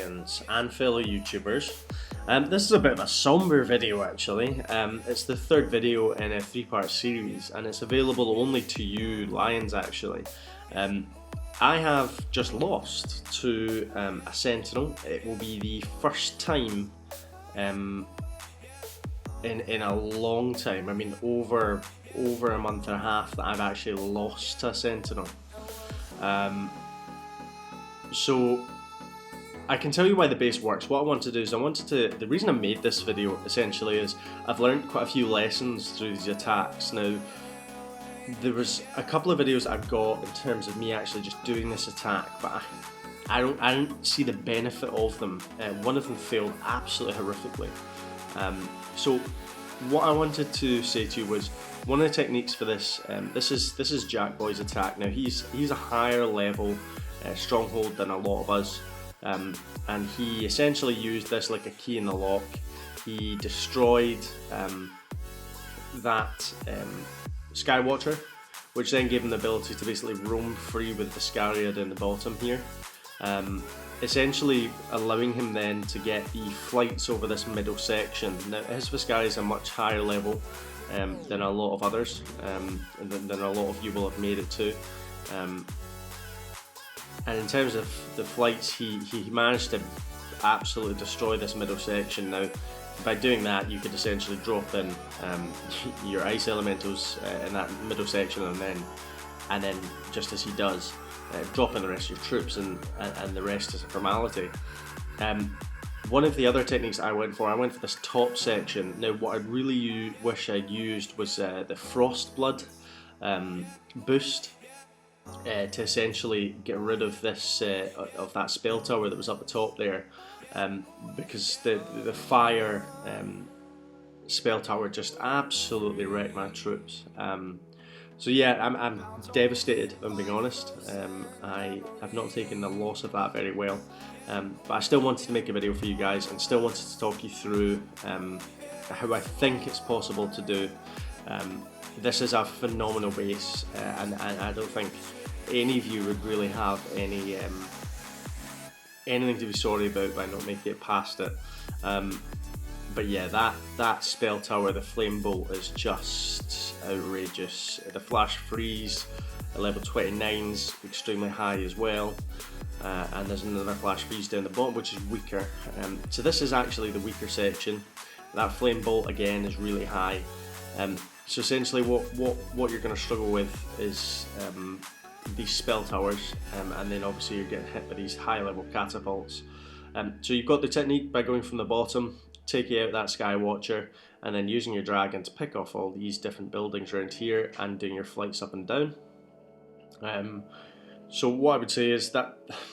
Lions and fellow YouTubers. This is a bit of a somber video actually. It's the third video in a three-part series and it's available only to you Lions actually. I have just lost to a Sentinel. It will be the first time in a long time, I mean over a month and a half, that I've actually lost to a Sentinel. So I can tell you why the base works. What I want to do is the reason I made this video essentially is I've learned quite a few lessons through these attacks. Now there was a couple of videos I've got in terms of me actually just doing this attack, but I don't see the benefit of them. One of them failed absolutely horrifically. So what I wanted to say to you was one of the techniques for this. This is Jack Boy's attack. Now he's a higher level stronghold than a lot of us, and he essentially used this like a key in the lock. He destroyed that Skywatcher, which then gave him the ability to basically roam free with Viscaria down the bottom here, essentially allowing him then to get the flights over this middle section. Now his Viscaria is a much higher level than a lot of others, than a lot of you will have made it to. And in terms of the flights, he managed to absolutely destroy this middle section. Now, by doing that, you could essentially drop in your ice elementals in that middle section, and then just as he does, drop in the rest of your troops, and the rest is a formality. One of the other techniques I went for this top section. Now, what I really wish I'd used was the Frost Blood boost. To essentially get rid of this of that spell tower that was up the top there, because the fire spell tower just absolutely wrecked my troops. So yeah, I'm devastated, if I'm being honest. I have not taken the loss of that very well, but I still wanted to make a video for you guys and still wanted to talk you through how I think it's possible to do. This is a phenomenal base, and I don't think any of you would really have anything to be sorry about by not making it past it. But yeah, that spell tower, the flame bolt, is just outrageous. The flash freeze at level 29's extremely high as well, and there's another flash freeze down the bottom which is weaker. So this is actually the weaker section. That flame bolt again is really high. So essentially what you're going to struggle with is these spell towers, and then obviously you're getting hit by these high level catapults. So you've got the technique by going from the bottom, taking out that Skywatcher, and then using your dragon to pick off all these different buildings around here and doing your flights up and down. So what I would say is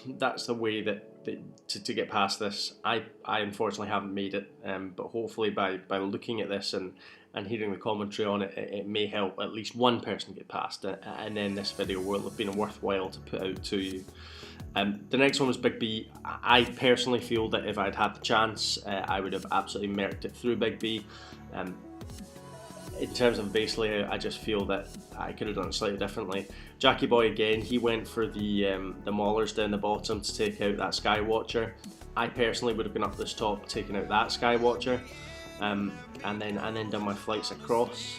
that's the way to get past this. I unfortunately haven't made it, but hopefully by looking at this and hearing the commentary on it, it may help at least one person get past it, and then this video will have been worthwhile to put out to you. The next one was Big B. I personally feel that if I'd had the chance, I would have absolutely merked it through Big B. In terms of base layout, I just feel that I could have done it slightly differently. Jackie Boy again, he went for the maulers down the bottom to take out that Skywatcher. I personally would have been up this top taking out that Skywatcher, and then done my flights across.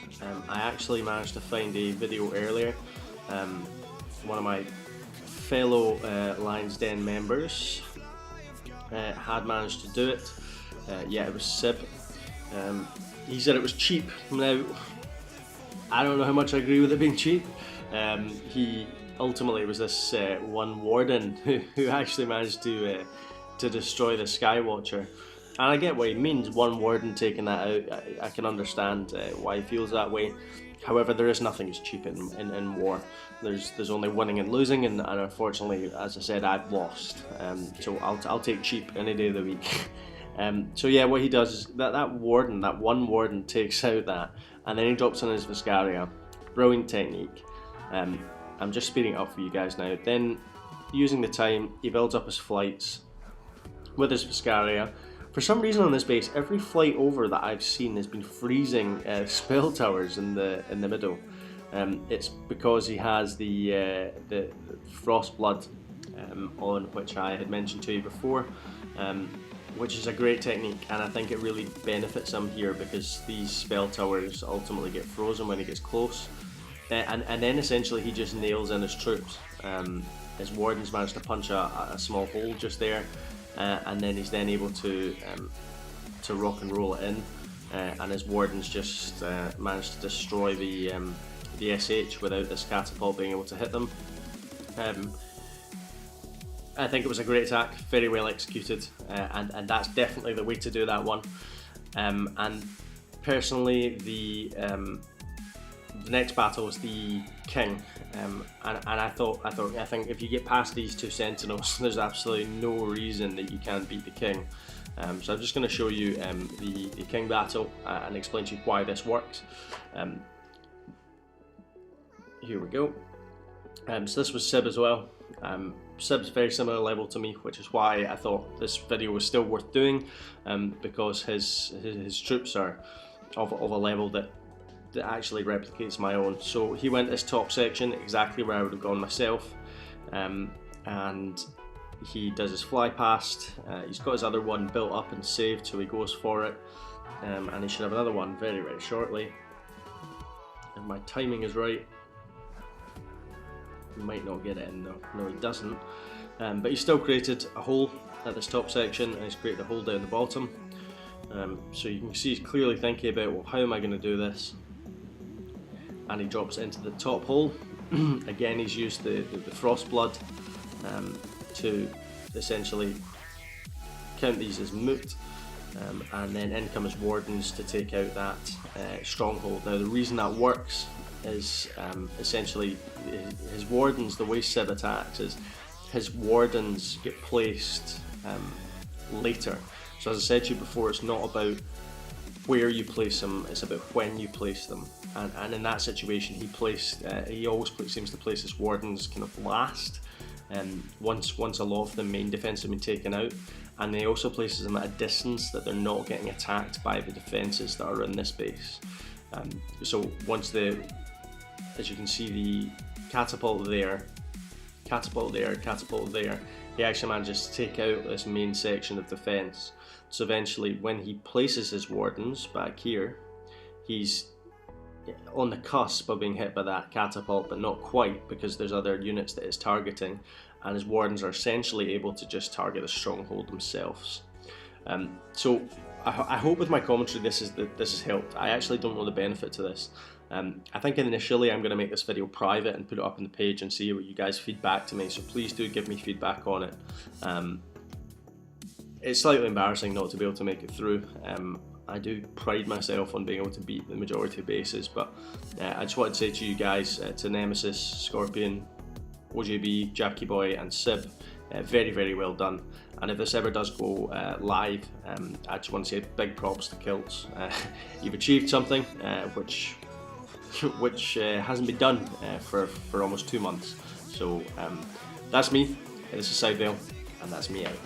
I actually managed to find a video earlier. One of my fellow Lions Den members had managed to do it. Yeah, it was Sib. He said it was cheap. Now, I don't know how much I agree with it being cheap. He ultimately was this one warden who actually managed to destroy the Skywatcher. And I get what he means, one warden taking that out. I can understand why he feels that way. However, there is nothing as cheap in war. There's only winning and losing, and unfortunately, as I said, I've lost. So I'll take cheap any day of the week. So yeah, what he does is that one warden takes out that, and then he drops in his Viscaria. Brilliant technique. I'm just speeding it up for you guys now. Then, using the time, he builds up his flights with his Viscaria. For some reason on this base, every flight over that I've seen has been freezing spell towers in the middle. It's because he has the Frost Blood on, which I had mentioned to you before. which is a great technique, and I think it really benefits him here because these spell towers ultimately get frozen when he gets close. And then essentially he just nails in his troops. His wardens manage to punch a small hole just there, and then he's then able to rock and roll it in, and his wardens just manage to destroy the SH without this catapult being able to hit them. I think it was a great attack, very well executed, and that's definitely the way to do that one. And personally, the next battle was the king, and I think if you get past these two sentinels, there's absolutely no reason that you can't beat the king. So I'm just going to show you the king battle and explain to you why this works. Here we go. So this was Sib as well. Sib's very similar level to me, which is why I thought this video was still worth doing, because his troops are of a level that actually replicates my own. So he went this top section exactly where I would have gone myself, and he does his fly past. He's got his other one built up and saved, so he goes for it, and he should have another one very shortly. And my timing is right. He might not get it in though. No, he doesn't. But he's still created a hole at this top section, and he's created a hole down the bottom. So you can see he's clearly thinking about, well, how am I going to do this? And he drops into the top hole. Again, he's used the frost blood to essentially count these as moot, and then in come his wardens to take out that stronghold. Now the reason that works is essentially his wardens, the way Sib attacks is his wardens get placed later. So as I said to you before, it's not about where you place them, it's about when you place them. And in that situation, he always seems to place his wardens kind of last, once a lot of the main defense have been taken out, and he also places them at a distance that they're not getting attacked by the defenses that are in this base. So once as you can see, the catapult there, he actually manages to take out this main section of defense. So eventually, when he places his wardens back here, he's on the cusp of being hit by that catapult, but not quite, because there's other units that it's targeting, and his wardens are essentially able to just target the stronghold themselves. So I hope with my commentary this has helped. I actually don't know the benefit to this. I think initially I'm going to make this video private and put it up on the page and see what you guys feed back to me, so please do give me feedback on it. It's slightly embarrassing not to be able to make it through. I do pride myself on being able to beat the majority of bases, but I just wanted to say to you guys, to Nemesis, Scorpion, OJB, Jackie Boy and Sib, very well done. And if this ever does go live, I just want to say big props to Kilts. You've achieved something which hasn't been done for almost 2 months. So that's me, this is Sidevale, and that's me out.